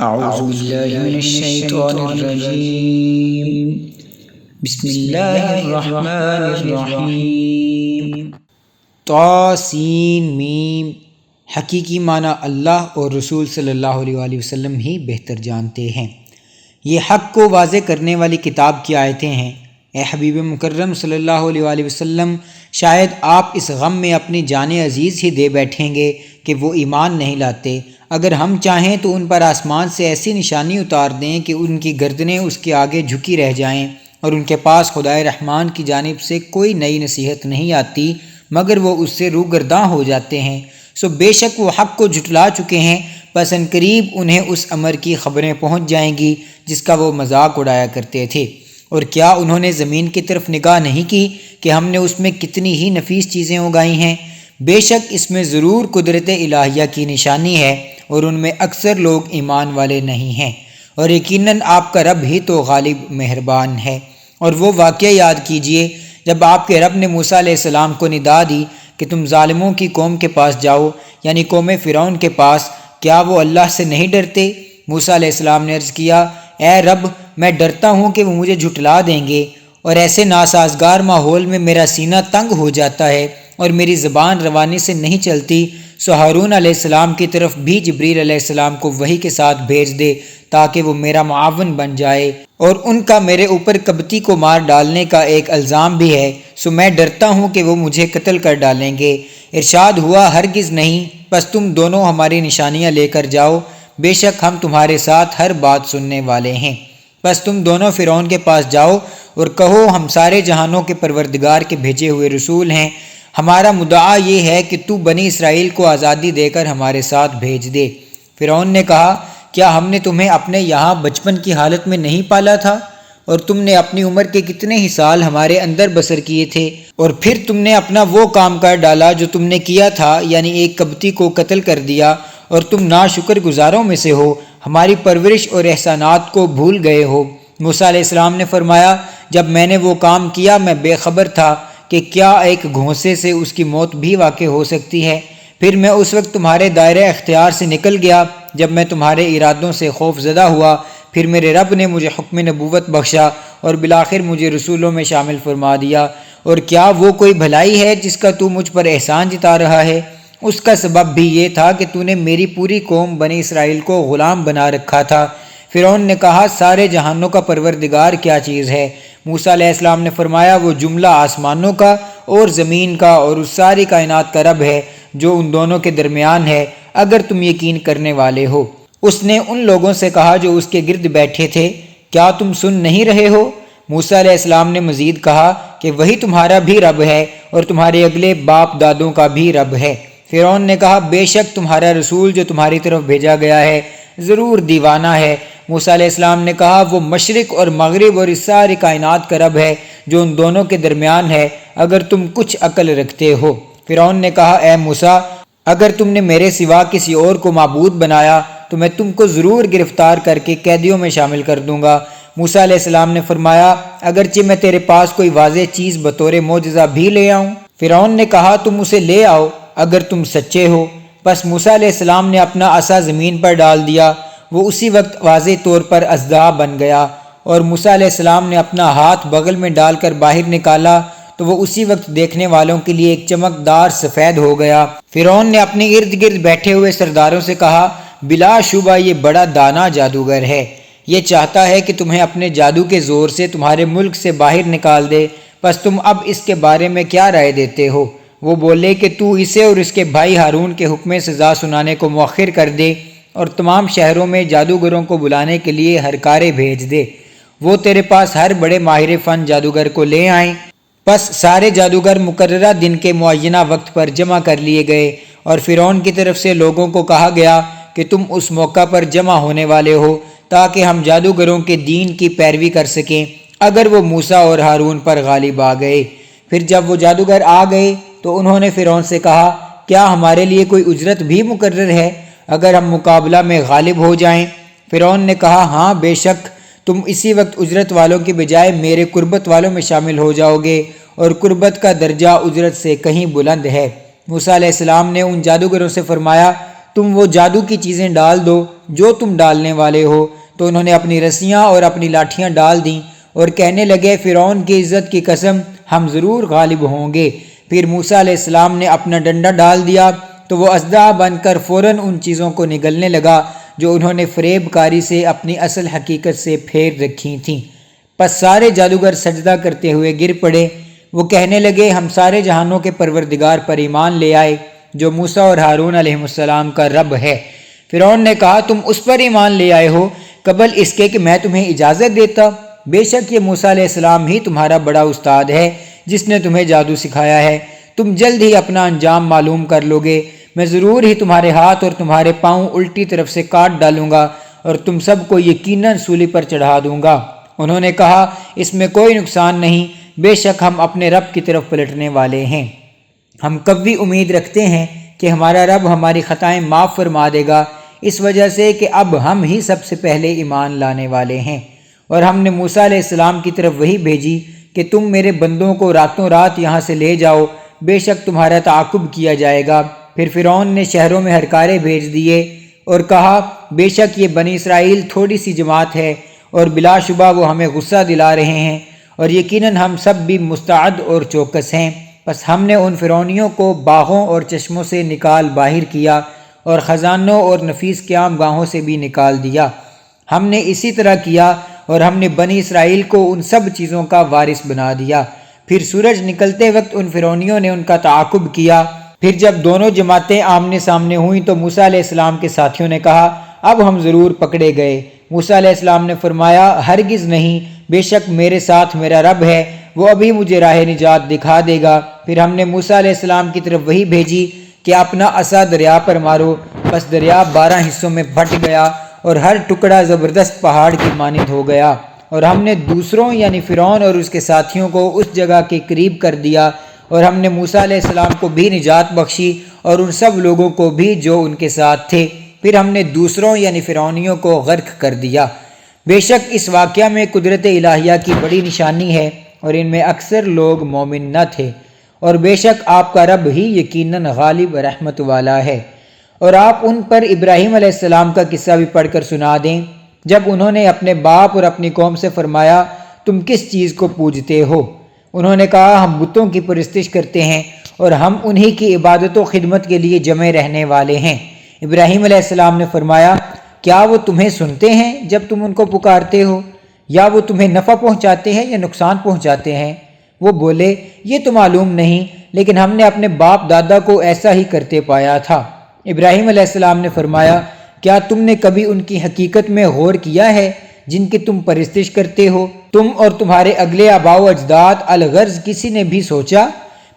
اعوذ باللہ من الشیطان الرجیم بسم اللہ الرحمن الرحیم طاسین حقیقی معنی اللہ اور رسول صلی اللہ علیہ وآلہ وسلم ہی بہتر جانتے ہیں۔ یہ حق کو واضح کرنے والی کتاب کی آیتیں ہیں۔ اے حبیب مکرم صلی اللہ علیہ وآلہ وسلم، شاید آپ اس غم میں اپنی جان عزیز ہی دے بیٹھیں گے کہ وہ ایمان نہیں لاتے۔ اگر ہم چاہیں تو ان پر آسمان سے ایسی نشانی اتار دیں کہ ان کی گردنیں اس کے آگے جھکی رہ جائیں اور ان کے پاس خدائے رحمان کی جانب سے کوئی نئی نصیحت نہیں آتی مگر وہ اس سے روگرداں ہو جاتے ہیں۔ سو بے شک وہ حق کو جھٹلا چکے ہیں، پس ان قریب انہیں اس امر کی خبریں پہنچ جائیں گی جس کا وہ مذاق اڑایا کرتے تھے۔ اور کیا انہوں نے زمین کی طرف نگاہ نہیں کی کہ ہم نے اس میں کتنی ہی نفیس چیزیں اگائی ہیں؟ بے شک اس میں ضرور قدرت الہیہ کی نشانی ہے اور ان میں اکثر لوگ ایمان والے نہیں ہیں۔ اور یقیناً آپ کا رب ہی تو غالب مہربان ہے۔ اور وہ واقعہ یاد کیجئے جب آپ کے رب نے موسیٰ علیہ السلام کو ندا دی کہ تم ظالموں کی قوم کے پاس جاؤ، یعنی قوم فرعون کے پاس، کیا وہ اللہ سے نہیں ڈرتے؟ موسیٰ علیہ السلام نے عرض کیا، اے رب، میں ڈرتا ہوں کہ وہ مجھے جھٹلا دیں گے، اور ایسے ناسازگار ماحول میں میرا سینہ تنگ ہو جاتا ہے اور میری زبان روانی سے نہیں چلتی۔ سو ہارون علیہ السلام کی طرف بھی جبریل علیہ السلام کو وحی کے ساتھ بھیج دے تاکہ وہ میرا معاون بن جائے، اور ان کا میرے اوپر کبتی کو مار ڈالنے کا ایک الزام بھی ہے، سو میں ڈرتا ہوں کہ وہ مجھے قتل کر ڈالیں گے۔ ارشاد ہوا، ہرگز نہیں، پس تم دونوں ہماری نشانیاں لے کر جاؤ، بے شک ہم تمہارے ساتھ ہر بات سننے والے ہیں۔ پس تم دونوں فرعون کے پاس جاؤ اور کہو، ہم سارے جہانوں کے پروردگار کے بھیجے ہوئے رسول ہیں، ہمارا مدعا یہ ہے کہ تو بنی اسرائیل کو آزادی دے کر ہمارے ساتھ بھیج دے۔ فرعون نے کہا، کیا ہم نے تمہیں اپنے یہاں بچپن کی حالت میں نہیں پالا تھا؟ اور تم نے اپنی عمر کے کتنے ہی سال ہمارے اندر بسر کیے تھے، اور پھر تم نے اپنا وہ کام کر ڈالا جو تم نے کیا تھا، یعنی ایک کبتی کو قتل کر دیا، اور تم ناشکر گزاروں میں سے ہو، ہماری پرورش اور احسانات کو بھول گئے ہو۔ موسیٰ علیہ السلام نے فرمایا، جب میں نے وہ کام کیا میں بے خبر تھا کہ کیا ایک گھونسے سے اس کی موت بھی واقع ہو سکتی ہے۔ پھر میں اس وقت تمہارے دائرہ اختیار سے نکل گیا جب میں تمہارے ارادوں سے خوف زدہ ہوا، پھر میرے رب نے مجھے حکم نبوت بخشا اور بالآخر مجھے رسولوں میں شامل فرما دیا۔ اور کیا وہ کوئی بھلائی ہے جس کا تو مجھ پر احسان جتا رہا ہے؟ اس کا سبب بھی یہ تھا کہ تو نے میری پوری قوم بنی اسرائیل کو غلام بنا رکھا تھا۔ فرعون نے کہا، سارے جہانوں کا پروردگار کیا چیز ہے؟ موسیٰ علیہ السلام نے فرمایا، وہ جملہ آسمانوں کا اور زمین کا اور اس ساری کائنات کا رب ہے جو ان دونوں کے درمیان ہے، اگر تم یقین کرنے والے ہو۔ اس نے ان لوگوں سے کہا جو اس کے گرد بیٹھے تھے، کیا تم سن نہیں رہے ہو؟ موسیٰ علیہ السلام نے مزید کہا کہ وہی تمہارا بھی رب ہے اور تمہارے اگلے باپ دادوں کا بھی رب ہے۔ فرعون نے کہا، بے شک تمہارا رسول جو تمہاری طرف بھیجا گیا ہے ضرور دیوانہ ہے۔ موسیٰ علیہ السلام نے کہا، وہ مشرق اور مغرب اور اس ساری کائنات کا رب ہے جو ان دونوں کے درمیان ہے، اگر تم کچھ عقل رکھتے ہو۔ فرعون نے کہا، اے موسیٰ، اگر تم نے میرے سوا کسی اور کو معبود بنایا تو میں تم کو ضرور گرفتار کر کے قیدیوں میں شامل کر دوں گا۔ موسیٰ علیہ السلام نے فرمایا، اگرچہ میں تیرے پاس کوئی واضح چیز بطور معجزہ بھی لے آؤں؟ فرعون نے کہا، تم اسے لے آؤ اگر تم سچے ہو۔ پس موسیٰ علیہ السلام نے اپنا عصا زمین پر ڈال دیا، وہ اسی وقت واضح طور پر اژدہا بن گیا، اور موسیٰ علیہ السلام نے اپنا ہاتھ بغل میں ڈال کر باہر نکالا تو وہ اسی وقت دیکھنے والوں کے لیے ایک چمکدار سفید ہو گیا۔ فرعون نے اپنے ارد گرد بیٹھے ہوئے سرداروں سے کہا، بلا شبہ یہ بڑا دانا جادوگر ہے، یہ چاہتا ہے کہ تمہیں اپنے جادو کے زور سے تمہارے ملک سے باہر نکال دے، پس تم اب اس کے بارے میں کیا رائے دیتے ہو؟ وہ بولے کہ تو اسے اور اس کے بھائی ہارون کے حکم سزا سنانے کو مؤخر کر دے اور تمام شہروں میں جادوگروں کو بلانے کے لیے ہرکارے بھیج دے، وہ تیرے پاس ہر بڑے ماہر فن جادوگر کو لے آئیں۔ پس سارے جادوگر مقررہ دن کے معینہ وقت پر جمع کر لیے گئے، اور فرعون کی طرف سے لوگوں کو کہا گیا کہ تم اس موقع پر جمع ہونے والے ہو تاکہ ہم جادوگروں کے دین کی پیروی کر سکیں اگر وہ موسیٰ اور ہارون پر غالب آ گئے۔ پھر جب وہ جادوگر آ گئے تو انہوں نے فرعون سے کہا، کیا ہمارے لیے کوئی اجرت بھی مقرر ہے اگر ہم مقابلہ میں غالب ہو جائیں؟ فرعون نے کہا، ہاں بے شک، تم اسی وقت اجرت والوں کے بجائے میرے قربت والوں میں شامل ہو جاؤ گے، اور قربت کا درجہ اجرت سے کہیں بلند ہے۔ موسیٰ علیہ السلام نے ان جادوگروں سے فرمایا، تم وہ جادو کی چیزیں ڈال دو جو تم ڈالنے والے ہو۔ تو انہوں نے اپنی رسیاں اور اپنی لاٹھیاں ڈال دیں اور کہنے لگے فرعون کی عزت کی قسم ہم ضرور غالب ہوں گے۔ پھر موسیٰ علیہ السلام نے اپنا ڈنڈا ڈال دیا تو وہ اژدہا بن کر فوراً ان چیزوں کو نگلنے لگا جو انہوں نے فریب کاری سے اپنی اصل حقیقت سے پھیر رکھی تھیں۔ پس سارے جادوگر سجدہ کرتے ہوئے گر پڑے۔ وہ کہنے لگے ہم سارے جہانوں کے پروردگار پر ایمان لے آئے جو موسیٰ اور ہارون علیہ السلام کا رب ہے۔ فرعون نے کہا تم اس پر ایمان لے آئے ہو قبل اس کے کہ میں تمہیں اجازت دیتا؟ بے شک یہ موسیٰ علیہ السلام ہی تمہارا بڑا استاد ہے جس نے تمہیں جادو سکھایا ہے۔ تم جلد ہی اپنا انجام معلوم کر لو گے۔ میں ضرور ہی تمہارے ہاتھ اور تمہارے پاؤں الٹی طرف سے کاٹ ڈالوں گا اور تم سب کو یقیناً سولی پر چڑھا دوں گا۔ انہوں نے کہا اس میں کوئی نقصان نہیں، بے شک ہم اپنے رب کی طرف پلٹنے والے ہیں۔ ہم قوی امید رکھتے ہیں کہ ہمارا رب ہماری خطائیں معاف فرما دے گا، اس وجہ سے کہ اب ہم ہی سب سے پہلے ایمان لانے والے ہیں۔ اور ہم نے موسیٰ علیہ السلام کی طرف وحی بھیجی کہ تم میرے بندوں کو راتوں رات یہاں سے لے جاؤ، بے شک تمہارا تعاقب کیا جائے گا۔ پھر فرعون نے شہروں میں ہرکارے بھیج دیے اور کہا بے شک یہ بنی اسرائیل تھوڑی سی جماعت ہے اور بلا شبہ وہ ہمیں غصہ دلا رہے ہیں اور یقیناً ہم سب بھی مستعد اور چوکس ہیں۔ پس ہم نے ان فرعونیوں کو باغوں اور چشموں سے نکال باہر کیا اور خزانوں اور نفیس قیام گاہوں سے بھی نکال دیا۔ ہم نے اسی طرح کیا اور ہم نے بنی اسرائیل کو ان سب چیزوں کا وارث بنا دیا۔ پھر سورج نکلتے وقت ان فرعونیوں نے ان کا تعاقب کیا۔ پھر جب دونوں جماعتیں آمنے سامنے ہوئیں تو موسیٰ علیہ السلام کے ساتھیوں نے کہا اب ہم ضرور پکڑے گئے۔ موسیٰ علیہ السلام نے فرمایا ہرگز نہیں، بے شک میرے ساتھ میرا رب ہے، وہ ابھی مجھے راہ نجات دکھا دے گا۔ پھر ہم نے موسیٰ علیہ السلام کی طرف وحی بھیجی کہ اپنا عصا دریا پر مارو، پس دریا 12 حصوں میں بٹ گیا اور ہر ٹکڑا زبردست پہاڑ کی مانند ہو گیا۔ اور ہم نے دوسروں یعنی فرعون اور اس کے ساتھیوں کو اس جگہ کے قریب کر دیا اور ہم نے موسیٰ علیہ السلام کو بھی نجات بخشی اور ان سب لوگوں کو بھی جو ان کے ساتھ تھے۔ پھر ہم نے دوسروں یعنی فرعونیوں کو غرق کر دیا۔ بے شک اس واقعہ میں قدرت الہیہ کی بڑی نشانی ہے اور ان میں اکثر لوگ مومن نہ تھے، اور بے شک آپ کا رب ہی یقیناً غالب رحمت والا ہے۔ اور آپ ان پر ابراہیم علیہ السلام کا قصہ بھی پڑھ کر سنا دیں جب انہوں نے اپنے باپ اور اپنی قوم سے فرمایا تم کس چیز کو پوجتے ہو؟ انہوں نے کہا ہم بتوں کی پرستش کرتے ہیں اور ہم انہی کی عبادت و خدمت کے لیے جمع رہنے والے ہیں۔ ابراہیم علیہ السلام نے فرمایا کیا وہ تمہیں سنتے ہیں جب تم ان کو پکارتے ہو، یا وہ تمہیں نفع پہنچاتے ہیں یا نقصان پہنچاتے ہیں؟ وہ بولے یہ تو معلوم نہیں، لیکن ہم نے اپنے باپ دادا کو ایسا ہی کرتے پایا تھا۔ ابراہیم علیہ السلام نے فرمایا کیا تم نے کبھی ان کی حقیقت میں غور کیا ہے جن کی تم پرستش کرتے ہو؟ تم اور تمہارے اگلے آباء و اجداد الغرض کسی نے بھی سوچا؟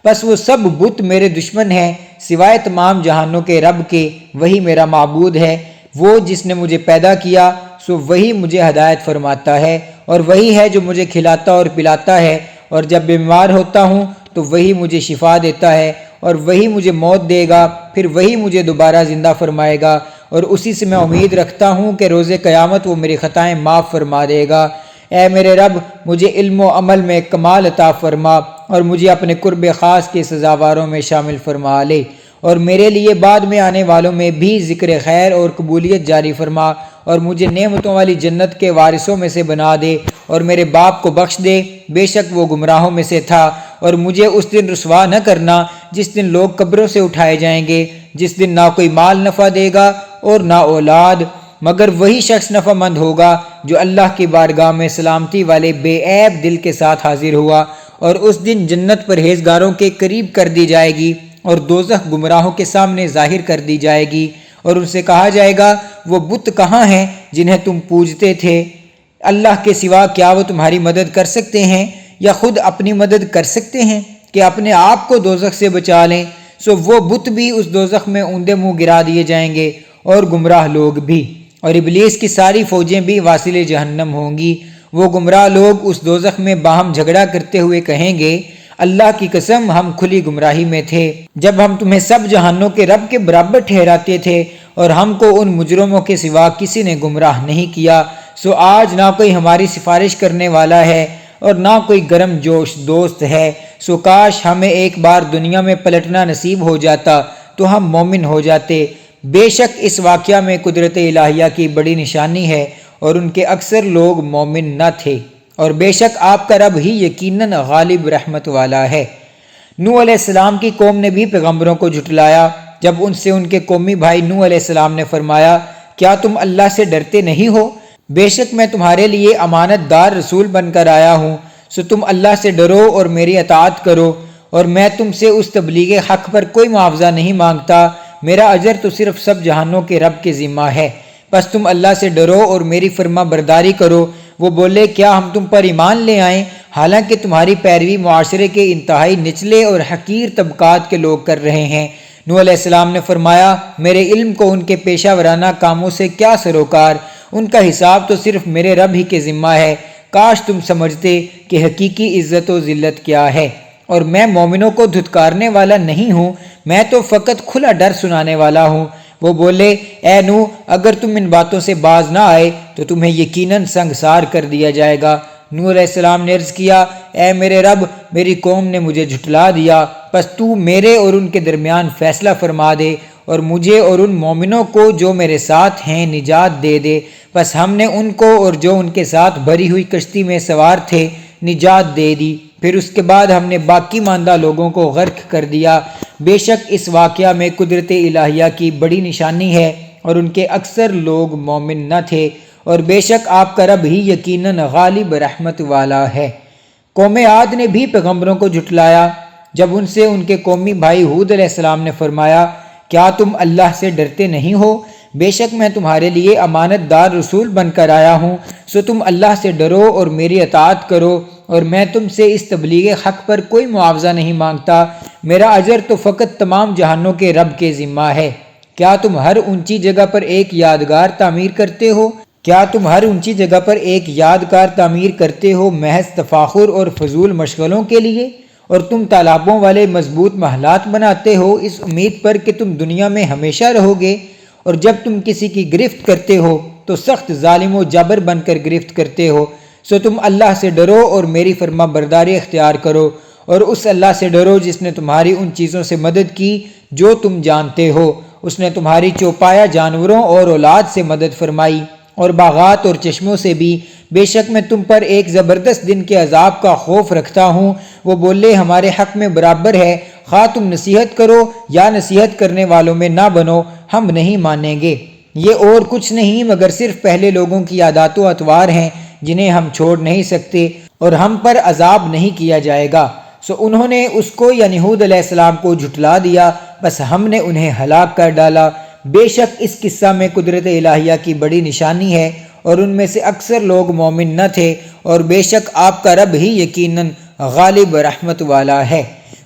پس وہ سب بت میرے دشمن ہیں سوائے تمام جہانوں کے رب کے، وہی میرا معبود ہے۔ وہ جس نے مجھے پیدا کیا سو وہی مجھے ہدایت فرماتا ہے، اور وہی ہے جو مجھے کھلاتا اور پلاتا ہے، اور جب بیمار ہوتا ہوں تو وہی مجھے شفا دیتا ہے، اور وہی مجھے موت دے گا، پھر وہی مجھے دوبارہ زندہ فرمائے گا، اور اسی سے میں امید رکھتا ہوں کہ روز قیامت وہ میری خطائیں معاف فرما دے گا۔ اے میرے رب مجھے علم و عمل میں کمال عطا فرما اور مجھے اپنے قرب خاص کے سزاواروں میں شامل فرما لے، اور میرے لیے بعد میں آنے والوں میں بھی ذکر خیر اور قبولیت جاری فرما، اور مجھے نعمتوں والی جنت کے وارثوں میں سے بنا دے، اور میرے باپ کو بخش دے، بے شک وہ گمراہوں میں سے تھا، اور مجھے اس دن رسوا نہ کرنا جس دن لوگ قبروں سے اٹھائے جائیں گے، جس دن نہ کوئی مال نفع دے گا اور نہ اولاد، مگر وہی شخص نفع مند ہوگا جو اللہ کی بارگاہ میں سلامتی والے بے عیب دل کے ساتھ حاضر ہوا، اور اس دن جنت پرہیزگاروں کے قریب کر دی جائے گی اور دوزخ گمراہوں کے سامنے ظاہر کر دی جائے گی، اور ان سے کہا جائے گا وہ بت کہاں ہیں جنہیں تم پوجتے تھے؟ اللہ کے سوا کیا وہ تمہاری مدد کر سکتے ہیں یا خود اپنی مدد کر سکتے ہیں کہ اپنے آپ کو دوزخ سے بچا لیں؟ سو وہ بت بھی اس دوزخ میں اوندے منہ گرا دیے جائیں گے اور گمراہ لوگ بھی، اور ابلیس کی ساری فوجیں بھی واصل جہنم ہوں گی۔ وہ گمراہ لوگ اس دوزخ میں باہم جھگڑا کرتے ہوئے کہیں گے اللہ کی قسم ہم کھلی گمراہی میں تھے جب ہم تمہیں سب جہانوں کے رب کے برابر ٹھہراتے تھے، اور ہم کو ان مجرموں کے سوا کسی نے گمراہ نہیں کیا۔ سو آج نہ کوئی ہماری سفارش کرنے والا ہے اور نہ کوئی گرم جوش دوست ہے۔ سو کاش ہمیں ایک بار دنیا میں پلٹنا نصیب ہو جاتا تو ہم مومن ہو جاتے، بے شک اس واقعہ میں قدرت الہیہ کی بڑی نشانی ہے اور ان کے اکثر لوگ مومن نہ تھے، اور بے شک آپ کا رب ہی یقیناً غالب رحمت والا ہے۔ نوح علیہ السلام کی قوم نے بھی پیغمبروں کو جھٹلایا جب ان سے ان کے قومی بھائی نوح علیہ السلام نے فرمایا، کیا تم اللہ سے ڈرتے نہیں ہو؟ بے شک میں تمہارے لیے امانت دار رسول بن کر آیا ہوں، سو تم اللہ سے ڈرو اور میری اطاعت کرو، اور میں تم سے اس تبلیغ حق پر کوئی معاوضہ نہیں مانگتا، میرا اجر تو صرف سب جہانوں کے رب کے ذمہ ہے، بس تم اللہ سے ڈرو اور میری فرما برداری کرو۔ وہ بولے، کیا ہم تم پر ایمان لے آئیں حالانکہ تمہاری پیروی معاشرے کے انتہائی نچلے اور حقیر طبقات کے لوگ کر رہے ہیں؟ نوح علیہ السلام نے فرمایا، میرے علم کو ان کے پیشہ ورانہ کاموں سے کیا سروکار، ان کا حساب تو صرف میرے رب ہی کے ذمہ ہے، کاش تم سمجھتے کہ حقیقی عزت و ذلت کیا ہے، اور میں مومنوں کو دھتکارنے والا نہیں ہوں، میں تو فقط کھلا ڈر سنانے والا ہوں۔ وہ بولے، اے نوح، اگر تم ان باتوں سے باز نہ آئے تو تمہیں یقیناً سنگسار کر دیا جائے گا۔ نوح علیہ السلام نے عرض کیا، اے میرے رب، میری قوم نے مجھے جھٹلا دیا، پس تو میرے اور ان کے درمیان فیصلہ فرما دے اور مجھے اور ان مومنوں کو جو میرے ساتھ ہیں نجات دے دے۔ پس ہم نے ان کو اور جو ان کے ساتھ بھری ہوئی کشتی میں سوار تھے نجات دے دی، پھر اس کے بعد ہم نے باقی ماندہ لوگوں کو غرق کر دیا۔ بے شک اس واقعہ میں قدرت الہیہ کی بڑی نشانی ہے اور ان کے اکثر لوگ مومن نہ تھے، اور بے شک آپ کا رب ہی یقیناً غالب رحمت والا ہے۔ قوم عاد نے بھی پیغمبروں کو جھٹلایا جب ان سے ان کے قومی بھائی ہود علیہ السلام نے فرمایا، کیا تم اللہ سے ڈرتے نہیں ہو؟ بے شک میں تمہارے لیے امانت دار رسول بن کر آیا ہوں، سو تم اللہ سے ڈرو اور میری اطاعت کرو، اور میں تم سے اس تبلیغ حق پر کوئی معاوضہ نہیں مانگتا، میرا اجر تو فقط تمام جہانوں کے رب کے ذمہ ہے۔ کیا تم ہر اونچی جگہ پر ایک یادگار تعمیر کرتے ہو؟ کیا تم ہر اونچی جگہ پر ایک یادگار تعمیر کرتے ہو محض تفاخر اور فضول مشغلوں کے لیے؟ اور تم تالابوں والے مضبوط محلات بناتے ہو اس امید پر کہ تم دنیا میں ہمیشہ رہو گے، اور جب تم کسی کی گرفت کرتے ہو تو سخت ظالم و جابر بن کر گرفت کرتے ہو، سو تم اللہ سے ڈرو اور میری فرما برداری اختیار کرو، اور اس اللہ سے ڈرو جس نے تمہاری ان چیزوں سے مدد کی جو تم جانتے ہو، اس نے تمہاری چوپایا جانوروں اور اولاد سے مدد فرمائی اور باغات اور چشموں سے بھی، بے شک میں تم پر ایک زبردست دن کے عذاب کا خوف رکھتا ہوں۔ وہ بولے، ہمارے حق میں برابر ہے، خواہ تم نصیحت کرو یا نصیحت کرنے والوں میں نہ بنو، ہم نہیں مانیں گے۔ یہ اور کچھ نہیں مگر صرف پہلے لوگوں کی عادات و اطوار ہیں جنہیں ہم چھوڑ نہیں سکتے، اور ہم پر عذاب نہیں کیا جائے گا۔ سو انہوں نے اس کو یعنی ہود علیہ السلام کو جھٹلا دیا، بس ہم نے انہیں ہلاک کر ڈالا۔ بے شک اس قصہ میں قدرت الہیہ کی بڑی نشانی ہے اور ان میں سے اکثر لوگ مومن نہ تھے، اور بے شک آپ کا رب ہی یقیناً غالب رحمت والا ہے۔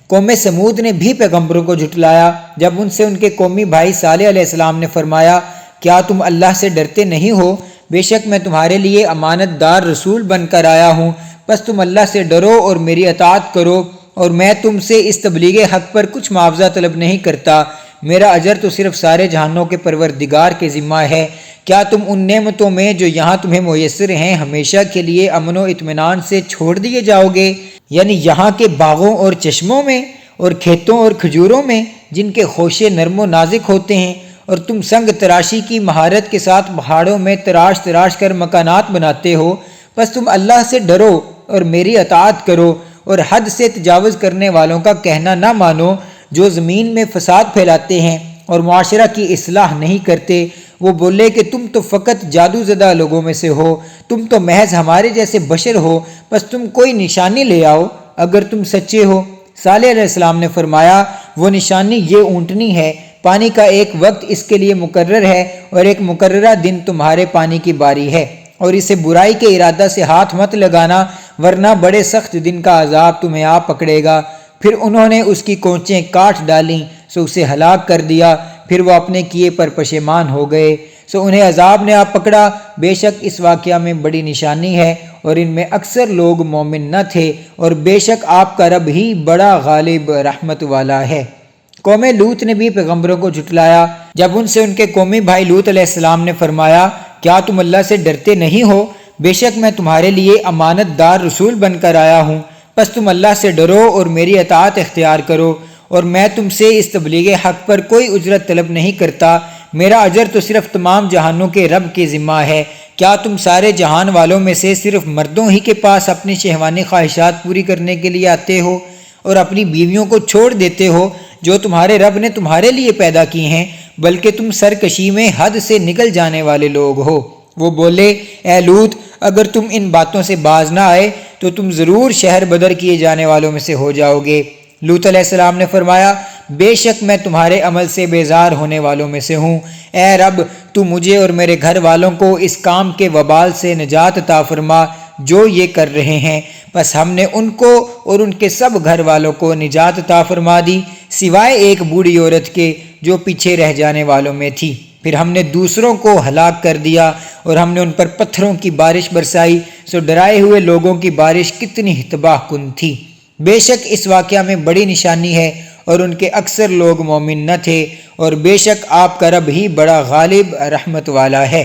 قوم سمود نے بھی پیغمبروں کو جھٹلایا جب ان سے ان کے قومی بھائی صالح علیہ السلام نے فرمایا، کیا تم اللہ سے ڈرتے نہیں ہو؟ بے شک میں تمہارے لیے امانت دار رسول بن کر آیا ہوں، بس تم اللہ سے ڈرو اور میری اطاعت کرو، اور میں تم سے اس تبلیغ حق پر کچھ معاوضہ طلب نہیں کرتا، میرا اجر تو صرف سارے جہانوں کے پروردگار کے ذمہ ہے۔ کیا تم ان نعمتوں میں جو یہاں تمہیں میسر ہیں ہمیشہ کے لیے امن و اطمینان سے چھوڑ دیے جاؤ گے؟ یعنی یہاں کے باغوں اور چشموں میں اور کھیتوں اور کھجوروں میں جن کے خوشے نرم و نازک ہوتے ہیں، اور تم سنگ تراشی کی مہارت کے ساتھ پہاڑوں میں تراش تراش کر مکانات بناتے ہو، بس تم اللہ سے ڈرو اور میری اطاعت کرو، اور حد سے تجاوز کرنے والوں کا کہنا نہ مانو جو زمین میں فساد پھیلاتے ہیں اور معاشرہ کی اصلاح نہیں کرتے۔ وہ بولے کہ تم تو فقط جادو زدہ لوگوں میں سے ہو، تم تو محض ہمارے جیسے بشر ہو، بس تم کوئی نشانی لے آؤ اگر تم سچے ہو۔ صالح علیہ السلام نے فرمایا، وہ نشانی یہ اونٹنی ہے، پانی کا ایک وقت اس کے لیے مقرر ہے اور ایک مقررہ دن تمہارے پانی کی باری ہے، اور اسے برائی کے ارادہ سے ہاتھ مت لگانا ورنہ بڑے سخت دن کا عذاب تمہیں آ پکڑے گا۔ پھر انہوں نے اس کی کونچیں کاٹ ڈالیں، سو اسے ہلاک کر دیا، پھر وہ اپنے کیے پر پشیمان ہو گئے، سو انہیں عذاب نے آ پکڑا۔ بے شک اس واقعہ میں بڑی نشانی ہے اور ان میں اکثر لوگ مومن نہ تھے، اور بے شک آپ کا رب ہی بڑا غالب رحمت والا ہے۔ قوم لوط نے بھی پیغمبروں کو جھٹلایا جب ان سے ان کے قومی بھائی لوط علیہ السلام نے فرمایا، کیا تم اللہ سے ڈرتے نہیں ہو؟ بے شک میں تمہارے لیے امانت دار رسول بن کر آیا ہوں، بس تم اللہ سے ڈرو اور میری اطاعت اختیار کرو، اور میں تم سے اس تبلیغ حق پر کوئی اجرت طلب نہیں کرتا، میرا اجر تو صرف تمام جہانوں کے رب کے ذمہ ہے۔ کیا تم سارے جہان والوں میں سے صرف مردوں ہی کے پاس اپنی شہوانی خواہشات پوری کرنے کے لیے آتے ہو اور اپنی بیویوں کو چھوڑ دیتے ہو جو تمہارے رب نے تمہارے لیے پیدا کی ہیں؟ بلکہ تم سرکشی میں حد سے نکل جانے والے لوگ ہو۔ وہ بولے، اے لوط، اگر تم ان باتوں سے باز نہ آئے تو تم ضرور شہر بدر کیے جانے والوں میں سے ہو جاؤ گے۔ لوط علیہ السلام نے فرمایا، بے شک میں تمہارے عمل سے بیزار ہونے والوں میں سے ہوں۔ اے رب، تو مجھے اور میرے گھر والوں کو اس کام کے وبال سے نجات عطا فرما جو یہ کر رہے ہیں۔ بس ہم نے ان کو اور ان کے سب گھر والوں کو نجات عطا فرما دی، سوائے ایک بوڑھی عورت کے جو پیچھے رہ جانے والوں میں تھی۔ پھر ہم نے دوسروں کو ہلاک کر دیا اور ہم نے ان پر پتھروں کی بارش برسائی، سو ڈرائے ہوئے لوگوں کی بارش کتنی تباہ کن تھی۔ بے شک اس واقعہ میں بڑی نشانی ہے اور ان کے اکثر لوگ مومن نہ تھے، اور بے شک آپ کا رب ہی بڑا غالب رحمت والا ہے۔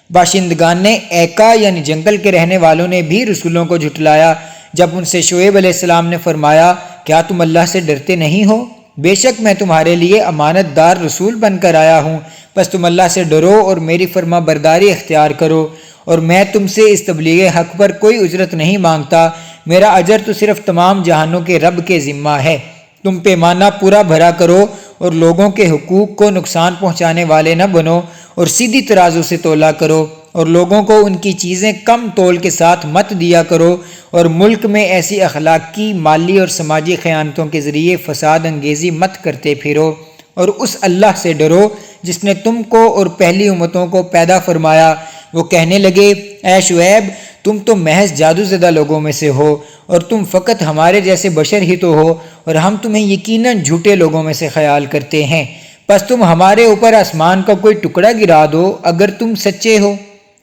باشندگان ایکا یعنی جنگل کے رہنے والوں نے بھی رسولوں کو جھٹلایا جب ان سے شعیب علیہ السلام نے فرمایا، کیا تم اللہ سے ڈرتے نہیں ہو؟ بے شک میں تمہارے لیے امانت دار رسول بن کر آیا ہوں، بس تم اللہ سے ڈرو اور میری فرما برداری اختیار کرو، اور میں تم سے اس تبلیغ حق پر کوئی اجرت نہیں مانگتا، میرا اجر تو صرف تمام جہانوں کے رب کے ذمہ ہے۔ تم پیمانہ پورا بھرا کرو اور لوگوں کے حقوق کو نقصان پہنچانے والے نہ بنو، اور سیدھی ترازو سے تولا کرو، اور لوگوں کو ان کی چیزیں کم تول کے ساتھ مت دیا کرو، اور ملک میں ایسی اخلاقی، مالی اور سماجی خیانتوں کے ذریعے فساد انگیزی مت کرتے پھرو، اور اس اللہ سے ڈرو جس نے تم کو اور پہلی امتوں کو پیدا فرمایا۔ وہ کہنے لگے، اے شعیب، تم تو محض جادو زدہ لوگوں میں سے ہو، اور تم فقط ہمارے جیسے بشر ہی تو ہو، اور ہم تمہیں یقیناً جھوٹے لوگوں میں سے خیال کرتے ہیں۔ پس تم ہمارے اوپر آسمان کا کوئی ٹکڑا گرا دو اگر تم سچے ہو۔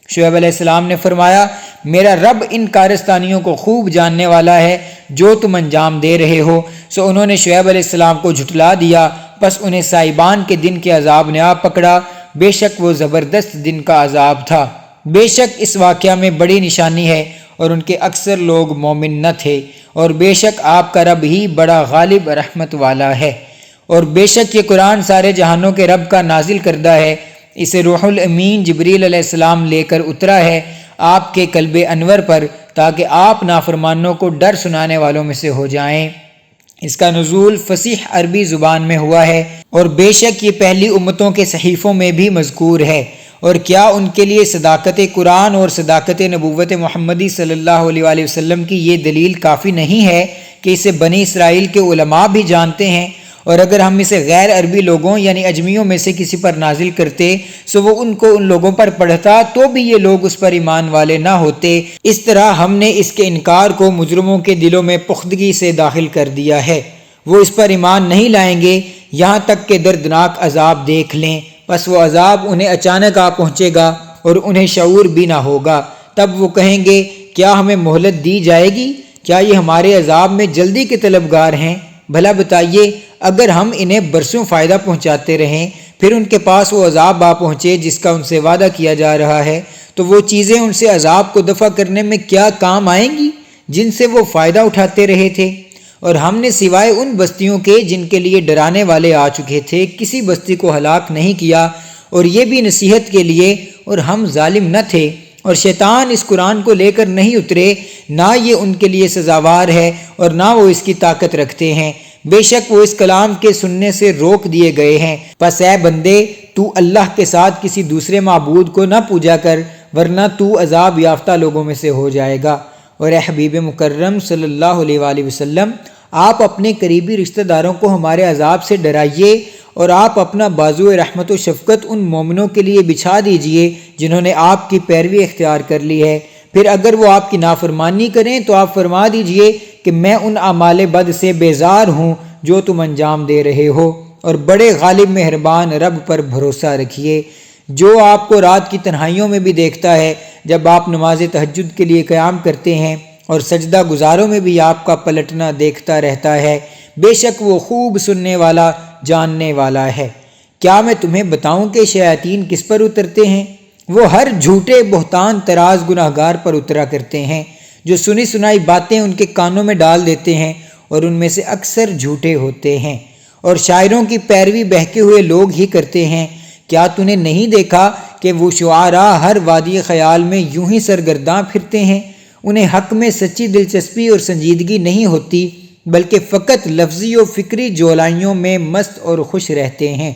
شعیب علیہ السلام نے فرمایا، میرا رب ان کارستانیوں کو خوب جاننے والا ہے جو تم انجام دے رہے ہو۔ سو انہوں نے شعیب علیہ السلام کو جھٹلا دیا، پس انہیں سائبان کے دن کے عذاب نے آ پکڑا، بے شک وہ زبردست دن کا عذاب تھا۔ بے شک اس واقعہ میں بڑی نشانی ہے اور ان کے اکثر لوگ مومن نہ تھے، اور بے شک آپ کا رب ہی بڑا غالب رحمت والا ہے۔ اور بے شک یہ قرآن سارے جہانوں کے رب کا نازل کردہ ہے، اسے روح الامین جبریل علیہ السلام لے کر اترا ہے آپ کے قلب انور پر، تاکہ آپ نافرمانوں کو ڈر سنانے والوں میں سے ہو جائیں۔ اس کا نزول فصیح عربی زبان میں ہوا ہے، اور بے شک یہ پہلی امتوں کے صحیفوں میں بھی مذکور ہے۔ اور کیا ان کے لیے صداقت قرآن اور صداقت نبوت محمدی صلی اللہ علیہ وآلہ وسلم کی یہ دلیل کافی نہیں ہے کہ اسے بنی اسرائیل کے علماء بھی جانتے ہیں، اور اگر ہم اسے غیر عربی لوگوں یعنی اجمیوں میں سے کسی پر نازل کرتے سو وہ ان کو ان لوگوں پر پڑھتا تو بھی یہ لوگ اس پر ایمان والے نہ ہوتے۔ اس طرح ہم نے اس کے انکار کو مجرموں کے دلوں میں پختگی سے داخل کر دیا ہے، وہ اس پر ایمان نہیں لائیں گے یہاں تک کہ دردناک عذاب دیکھ لیں، پس وہ عذاب انہیں اچانک آ پہنچے گا اور انہیں شعور بھی نہ ہوگا۔ تب وہ کہیں گے، کیا ہمیں مہلت دی جائے گی؟ کیا یہ ہمارے عذاب میں جلدی کے طلبگار ہیں؟ بھلا بتائیے، اگر ہم انہیں برسوں فائدہ پہنچاتے رہیں، پھر ان کے پاس وہ عذاب آ پہنچے جس کا ان سے وعدہ کیا جا رہا ہے، تو وہ چیزیں ان سے عذاب کو دفع کرنے میں کیا کام آئیں گی جن سے وہ فائدہ اٹھاتے رہے تھے؟ اور ہم نے سوائے ان بستیوں کے جن کے لیے ڈرانے والے آ چکے تھے کسی بستی کو ہلاک نہیں کیا، اور یہ بھی نصیحت کے لیے، اور ہم ظالم نہ تھے۔ اور شیطان اس قرآن کو لے کر نہیں اترے، نہ یہ ان کے لیے سزاوار ہے اور نہ وہ اس کی طاقت رکھتے ہیں، بے شک وہ اس کلام کے سننے سے روک دیے گئے ہیں۔ پس اے بندے، تو اللہ کے ساتھ کسی دوسرے معبود کو نہ پوجا کر، ورنہ تو عذاب یافتہ لوگوں میں سے ہو جائے گا۔ اور اے حبیب مکرم صلی اللہ علیہ وآلہ وسلم، آپ اپنے قریبی رشتہ داروں کو ہمارے عذاب سے ڈرائیے، اور آپ اپنا بازو رحمت و شفقت ان مومنوں کے لیے بچھا دیجئے جنہوں نے آپ کی پیروی اختیار کر لی ہے۔ پھر اگر وہ آپ کی نافرمانی کریں تو آپ فرما دیجئے کہ میں ان اعمال بد سے بیزار ہوں جو تم انجام دے رہے ہو، اور بڑے غالب مہربان رب پر بھروسہ رکھیے جو آپ کو رات کی تنہائیوں میں بھی دیکھتا ہے جب آپ نماز تہجد کے لیے قیام کرتے ہیں، اور سجدہ گزاروں میں بھی آپ کا پلٹنا دیکھتا رہتا ہے، بے شک وہ خوب سننے والا جاننے والا ہے۔ کیا میں تمہیں بتاؤں کہ شیاطین کس پر اترتے ہیں؟ وہ ہر جھوٹے بہتان طراز گناہگار پر اترا کرتے ہیں جو سنی سنائی باتیں ان کے کانوں میں ڈال دیتے ہیں، اور ان میں سے اکثر جھوٹے ہوتے ہیں، اور شاعروں کی پیروی بہکے ہوئے لوگ ہی کرتے ہیں۔ کیا تو نے نہیں دیکھا کہ وہ شعراء ہر وادی خیال میں یوں ہی سرگرداں پھرتے ہیں؟ انہیں حق میں سچی دلچسپی اور سنجیدگی نہیں ہوتی، بلکہ فقط لفظی و فکری جولائیوں میں مست اور خوش رہتے ہیں،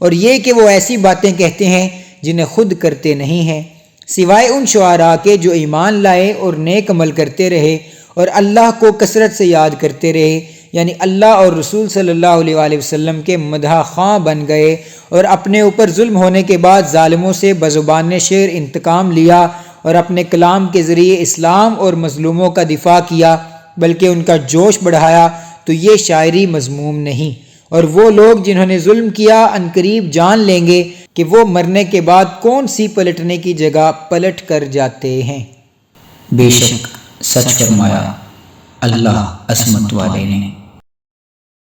اور یہ کہ وہ ایسی باتیں کہتے ہیں جنہیں خود کرتے نہیں ہیں، سوائے ان شعراء کے جو ایمان لائے اور نیک عمل کرتے رہے اور اللہ کو کثرت سے یاد کرتے رہے، یعنی اللہ اور رسول صلی اللہ علیہ وآلہ وسلم کے مدح خواں بن گئے اور اپنے اوپر ظلم ہونے کے بعد ظالموں سے بزبان شعر انتقام لیا اور اپنے کلام کے ذریعے اسلام اور مظلوموں کا دفاع کیا، بلکہ ان کا جوش بڑھایا، تو یہ شاعری مذموم نہیں۔ اور وہ لوگ جنہوں نے ظلم کیا عنقریب جان لیں گے کہ وہ مرنے کے بعد کون سی پلٹنے کی جگہ پلٹ کر جاتے ہیں۔ بے شک سچ فرمایا اللہ عصمت والے نے۔